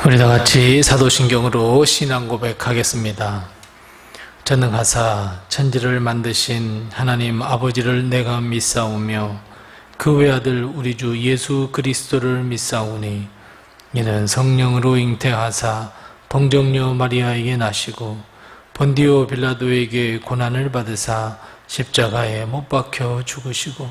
우리 다 같이 사도신경으로 신앙 고백하겠습니다. 전능하사 천지를 만드신 하나님 아버지를 내가 믿사오며 그 외아들 우리 주 예수 그리스도를 믿사오니 이는 성령으로 잉태하사 동정녀 마리아에게 나시고 본디오 빌라도에게 고난을 받으사 십자가에 못 박혀 죽으시고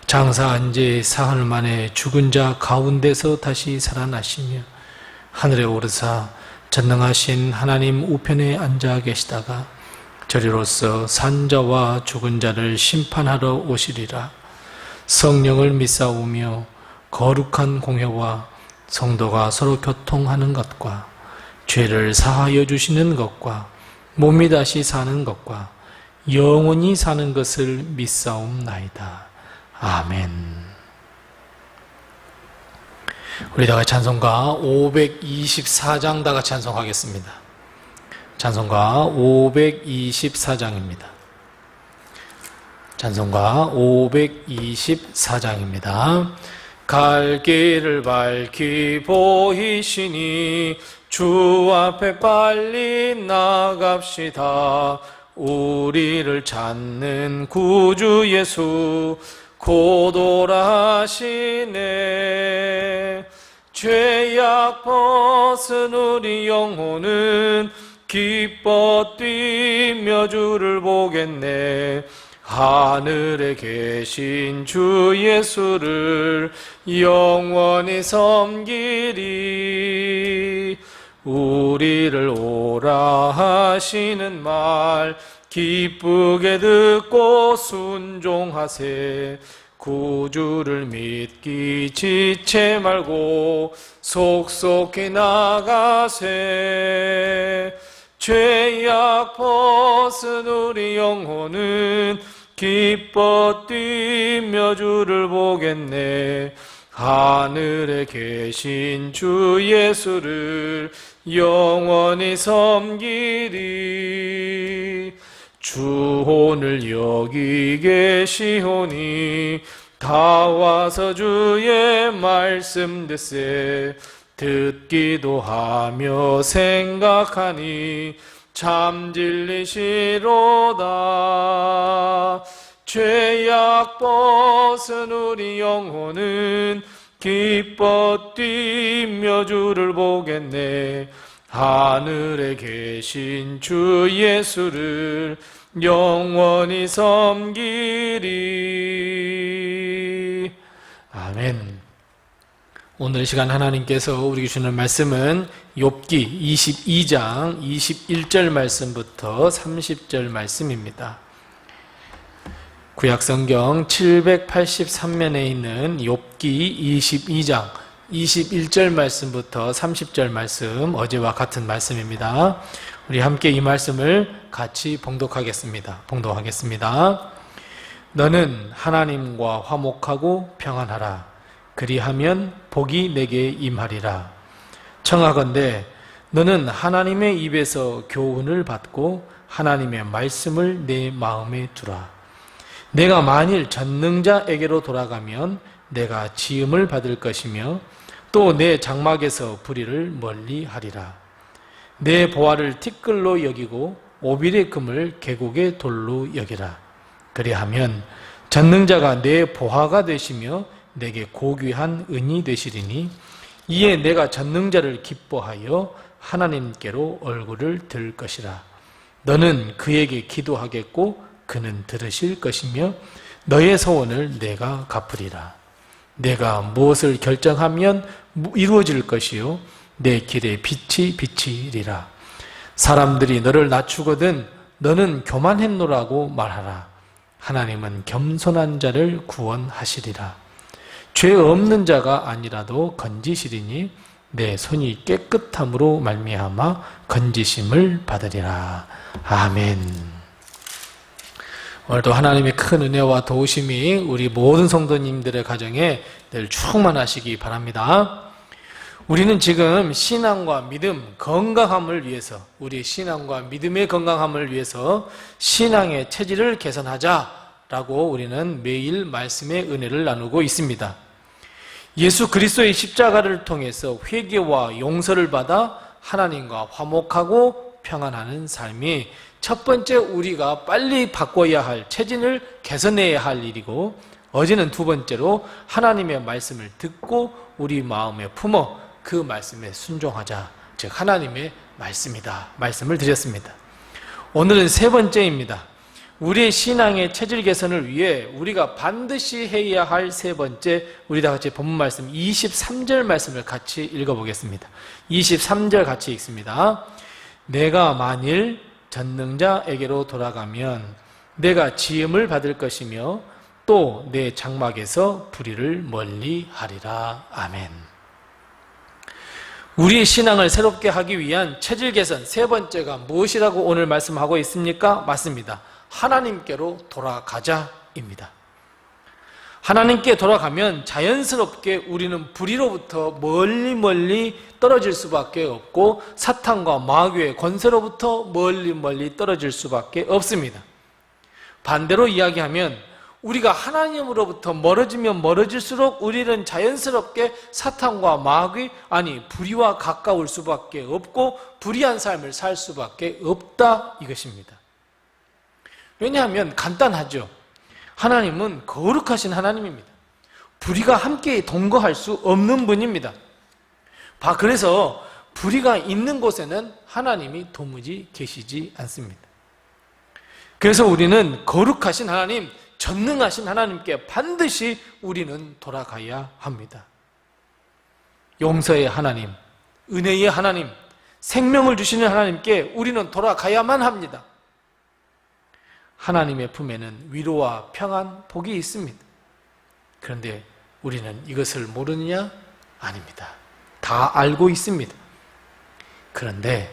장사한 지 사흘 만에 죽은 자 가운데서 다시 살아나시며 하늘에 오르사 전능하신 하나님 우편에 앉아 계시다가 저리로서 산 자와 죽은 자를 심판하러 오시리라. 성령을 믿사오며 거룩한 공회와 성도가 서로 교통하는 것과 죄를 사하여 주시는 것과 몸이 다시 사는 것과 영원히 사는 것을 믿사옵나이다. 아멘. 우리 다같이 찬송가 524장 다같이 찬송하겠습니다. 찬송가 524장입니다. 찬송가 524장입니다. 갈 길을 밝히 보이시니 주 앞에 빨리 나갑시다. 우리를 찾는 구주 예수 곧 오라시네. 죄악 벗은 우리 영혼은 기뻐 뛰며 주를 보겠네. 하늘에 계신 주 예수를 영원히 섬기리. 우리를 오라 하시는 말 기쁘게 듣고 순종하세. 구주를 믿기 지체 말고 속속히 나가세. 죄악 벗은 우리 영혼은 기뻐 뛰며 주를 보겠네. 하늘에 계신 주 예수를 영원히 섬기리. 주 오늘 여기 계시오니 다 와서 주의 말씀 듣세. 듣기도 하며 생각하니 참 진리시로다. 죄악 벗은 우리 영혼은 기뻐 뛰며 주를 보겠네. 하늘에 계신 주 예수를 영원히 섬기리. 아멘. 오늘 이 시간 하나님께서 우리에게 주시는 말씀은 욥기 22장 21절 말씀부터 30절 말씀입니다. 구약성경 783면에 있는 욥기 22장 21절 말씀부터 30절 말씀, 어제와 같은 말씀입니다. 우리 함께 이 말씀을 같이 봉독하겠습니다. 너는 하나님과 화목하고 평안하라. 그리하면 복이 내게 임하리라. 청하건대 너는 하나님의 입에서 교훈을 받고 하나님의 말씀을 내 마음에 두라. 내가 만일 전능자에게로 돌아가면 내가 지음을 받을 것이며 또 내 장막에서 불의를 멀리 하리라. 내 보화를 티끌로 여기고 오빌의 금을 계곡의 돌로 여기라. 그리하면 전능자가 내 보화가 되시며 내게 고귀한 은이 되시리니 이에 내가 전능자를 기뻐하여 하나님께로 얼굴을 들 것이라. 너는 그에게 기도하겠고 그는 들으실 것이며 너의 소원을 내가 갚으리라. 내가 무엇을 결정하면 이루어질 것이요 내 길에 빛이 비치리라. 사람들이 너를 낮추거든 너는 교만했노라고 말하라. 하나님은 겸손한 자를 구원하시리라. 죄 없는 자가 아니라도 건지시리니 내 손이 깨끗함으로 말미암아 건지심을 받으리라. 아멘. 오늘도 하나님의 큰 은혜와 도우심이 우리 모든 성도님들의 가정에 늘 충만하시기 바랍니다. 우리는 지금 신앙과 믿음, 건강함을 위해서, 우리 신앙과 믿음의 건강함을 위해서 신앙의 체질을 개선하자라고 우리는 매일 말씀의 은혜를 나누고 있습니다. 예수 그리스도의 십자가를 통해서 회개와 용서를 받아 하나님과 화목하고 평안하는 삶이 첫 번째 우리가 빨리 바꿔야 할, 체질을 개선해야 할 일이고, 어제는 두 번째로 하나님의 말씀을 듣고 우리 마음에 품어 그 말씀에 순종하자, 즉 하나님의 말씀이다 말씀을 드렸습니다. 오늘은 세 번째입니다. 우리의 신앙의 체질 개선을 위해 우리가 반드시 해야 할 세 번째, 우리 다 같이 본문 말씀 23절 말씀을 같이 읽어보겠습니다. 23절 같이 읽습니다. 내가 만일 전능자에게로 돌아가면 내가 지음을 받을 것이며 또 내 장막에서 불의를 멀리 하리라. 아멘. 우리의 신앙을 새롭게 하기 위한 체질 개선 세 번째가 무엇이라고 오늘 말씀하고 있습니까? 맞습니다. 하나님께로 돌아가자입니다. 하나님께 돌아가면 자연스럽게 우리는 불의로부터 멀리 떨어질 수밖에 없고 사탄과 마귀의 권세로부터 멀리 떨어질 수밖에 없습니다. 반대로 이야기하면 우리가 하나님으로부터 멀어지면 멀어질수록 우리는 자연스럽게 사탄과 마귀, 불의와 가까울 수밖에 없고 불의한 삶을 살 수밖에 없다 이것입니다. 왜냐하면 간단하죠. 하나님은 거룩하신 하나님입니다. 불의가 함께 동거할 수 없는 분입니다. 그래서 불의가 있는 곳에는 하나님이 도무지 계시지 않습니다. 그래서 우리는 거룩하신 하나님, 전능하신 하나님께 반드시 우리는 돌아가야 합니다. 용서의 하나님, 은혜의 하나님, 생명을 주시는 하나님께 우리는 돌아가야만 합니다. 하나님의 품에는 위로와 평안, 복이 있습니다. 그런데 우리는 이것을 모르느냐? 아닙니다. 다 알고 있습니다. 그런데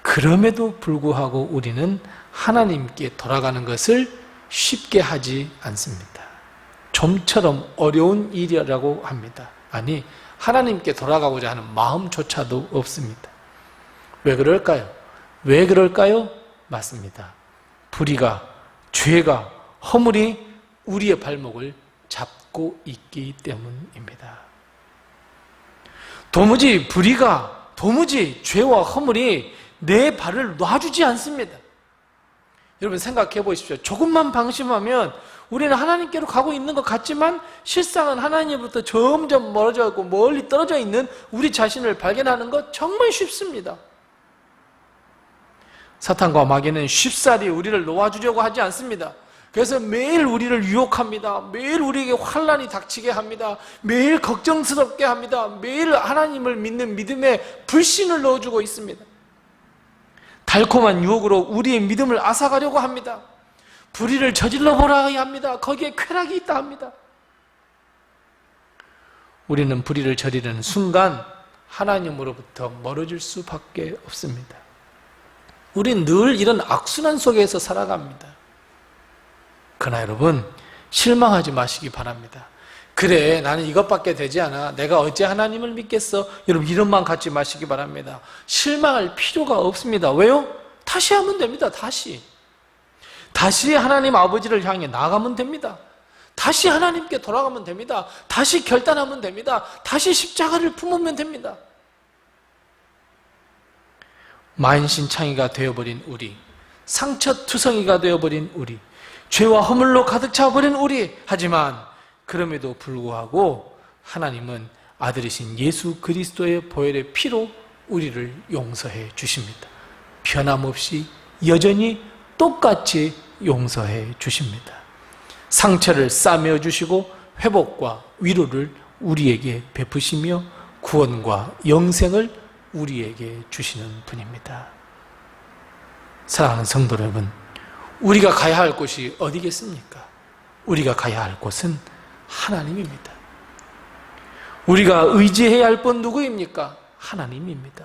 그럼에도 불구하고 우리는 하나님께 돌아가는 것을 쉽게 하지 않습니다. 좀처럼 어려운 일이라고 합니다. 하나님께 돌아가고자 하는 마음조차도 없습니다. 왜 그럴까요? 왜 그럴까요? 맞습니다. 불의가, 죄가, 허물이 우리의 발목을 잡고 있기 때문입니다. 도무지 불의가, 죄와 허물이 내 발을 놔주지 않습니다. 여러분 생각해 보십시오. 조금만 방심하면 우리는 하나님께로 가고 있는 것 같지만 실상은 하나님으로부터 점점 멀어져 있고 멀리 떨어져 있는 우리 자신을 발견하는 것 정말 쉽습니다. 사탄과 마귀는 쉽사리 우리를 놓아주려고 하지 않습니다. 그래서 매일 우리를 유혹합니다. 매일 우리에게 환난이 닥치게 합니다. 매일 걱정스럽게 합니다. 매일 하나님을 믿는 믿음에 불신을 넣어주고 있습니다. 달콤한 유혹으로 우리의 믿음을 앗아가려고 합니다. 불의를 저질러 보라 합니다. 거기에 쾌락이 있다 합니다. 우리는 불의를 저지르는 순간 하나님으로부터 멀어질 수밖에 없습니다. 우린 늘 이런 악순환 속에서 살아갑니다. 그러나 여러분 실망하지 마시기 바랍니다. 그래, 나는 이것밖에 되지 않아. 내가 어찌 하나님을 믿겠어? 여러분 이런 마음 갖지 마시기 바랍니다. 실망할 필요가 없습니다. 왜요? 다시 하면 됩니다. 다시 하나님 아버지를 향해 나아가면 됩니다. 다시 하나님께 돌아가면 됩니다. 다시 결단하면 됩니다. 다시 십자가를 품으면 됩니다. 만신창이가 되어버린 우리, 상처투성이가 되어버린 우리, 죄와 허물로 가득 차버린 우리, 하지만 그럼에도 불구하고 하나님은 아들이신 예수 그리스도의 보혈의 피로 우리를 용서해 주십니다. 변함없이 여전히 똑같이 용서해 주십니다. 상처를 싸매어 주시고 회복과 위로를 우리에게 베푸시며 구원과 영생을 우리에게 주시는 분입니다. 사랑하는 성도 여러분, 우리가 가야 할 곳이 어디겠습니까? 우리가 가야 할 곳은 하나님입니다. 우리가 의지해야 할 분 누구입니까? 하나님입니다.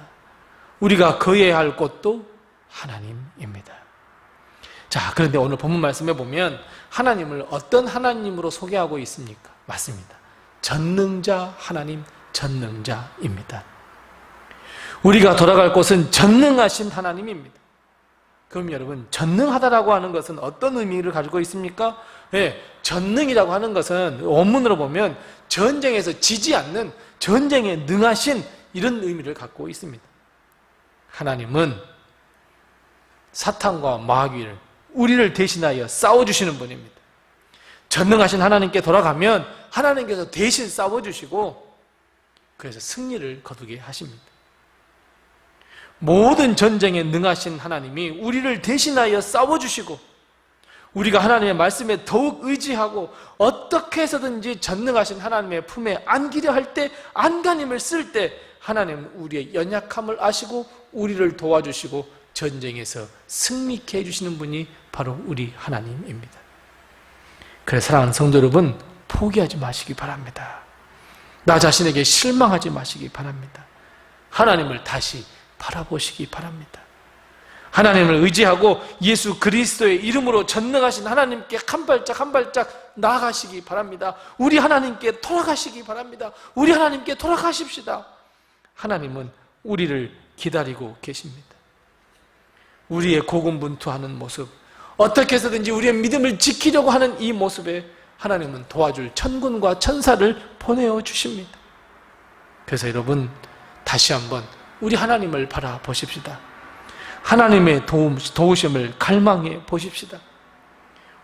우리가 거해야 할 곳도 하나님입니다. 자, 그런데 오늘 본문 말씀에 보면 하나님을 어떤 하나님으로 소개하고 있습니까? 맞습니다. 전능자 하나님, 전능자입니다. 우리가 돌아갈 곳은 전능하신 하나님입니다. 그럼 여러분, 전능하다라고 하는 것은 어떤 의미를 가지고 있습니까? 전능이라고 하는 것은 원문으로 보면 전쟁에서 지지 않는, 전쟁에 능하신, 이런 의미를 갖고 있습니다. 하나님은 사탄과 마귀를, 우리를 대신하여 싸워주시는 분입니다. 전능하신 하나님께 돌아가면 하나님께서 대신 싸워주시고 그래서 승리를 거두게 하십니다. 모든 전쟁에 능하신 하나님이 우리를 대신하여 싸워주시고 우리가 하나님의 말씀에 더욱 의지하고 어떻게 해서든지 전능하신 하나님의 품에 안기려 할 때, 안간힘을 쓸 때 하나님은 우리의 연약함을 아시고 우리를 도와주시고 전쟁에서 승리케 해주시는 분이 바로 우리 하나님입니다. 그래서 사랑하는 성도 여러분, 포기하지 마시기 바랍니다. 나 자신에게 실망하지 마시기 바랍니다. 하나님을 다시 바라보시기 바랍니다. 하나님을 의지하고 예수 그리스도의 이름으로 전능하신 하나님께 한 발짝 한 발짝 나아가시기 바랍니다. 우리 하나님께 돌아가시기 바랍니다. 우리 하나님께 돌아가십시다. 하나님은 우리를 기다리고 계십니다. 우리의 고군분투하는 모습, 어떻게 해서든지 우리의 믿음을 지키려고 하는 이 모습에 하나님은 도와줄 천군과 천사를 보내어 주십니다. 그래서 여러분, 다시 한번 우리 하나님을 바라보십시다. 하나님의 도우심을 갈망해 보십시다.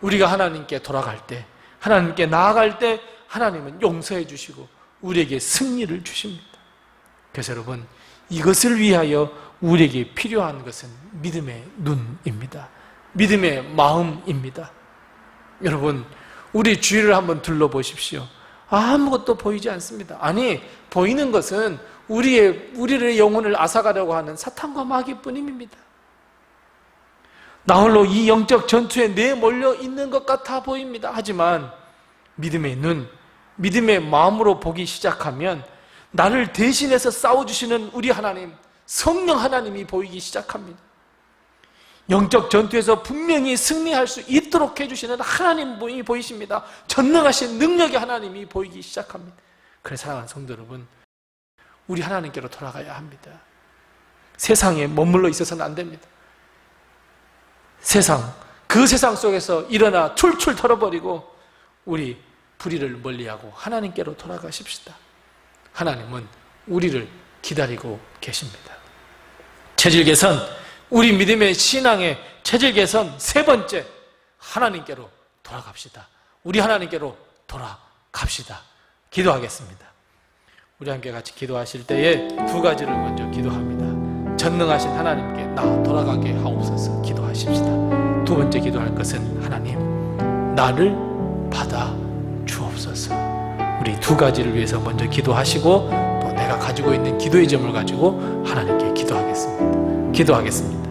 우리가 하나님께 돌아갈 때, 하나님께 나아갈 때 하나님은 용서해 주시고 우리에게 승리를 주십니다. 그래서 여러분, 이것을 위하여 우리에게 필요한 것은 믿음의 눈입니다. 믿음의 마음입니다. 여러분, 우리 주위를 한번 둘러보십시오. 아무것도 보이지 않습니다. 아니, 보이는 것은 우리의 영혼을 앗아가려고 하는 사탄과 마귀뿐입니다. 나 홀로 이 영적 전투에 내몰려 있는 것 같아 보입니다. 하지만 믿음의 눈, 믿음의 마음으로 보기 시작하면 나를 대신해서 싸워주시는 우리 하나님, 성령 하나님이 보이기 시작합니다. 영적 전투에서 분명히 승리할 수 있도록 해주시는 하나님이 보이십니다. 전능하신 능력의 하나님이 보이기 시작합니다. 그래서 사랑하는 성도 여러분, 우리 하나님께로 돌아가야 합니다. 세상에 머물러 있어서는 안 됩니다. 그 세상 속에서 일어나 툴툴 털어버리고 우리 불의를 멀리하고 하나님께로 돌아가십시다. 하나님은 우리를 기다리고 계십니다. 체질 개선, 우리 믿음의 신앙의 체질 개선 세 번째, 하나님께로 돌아갑시다. 우리 하나님께로 돌아갑시다. 기도하겠습니다. 우리 함께 같이 기도하실 때에 두 가지를 먼저 기도합니다. 전능하신 하나님께 나 돌아가게 하옵소서 기도하십시다. 두 번째 기도할 것은 하나님, 나를 받아 주옵소서. 우리 두 가지를 위해서 먼저 기도하시고 또 내가 가지고 있는 기도의 점을 가지고 하나님께 기도하겠습니다.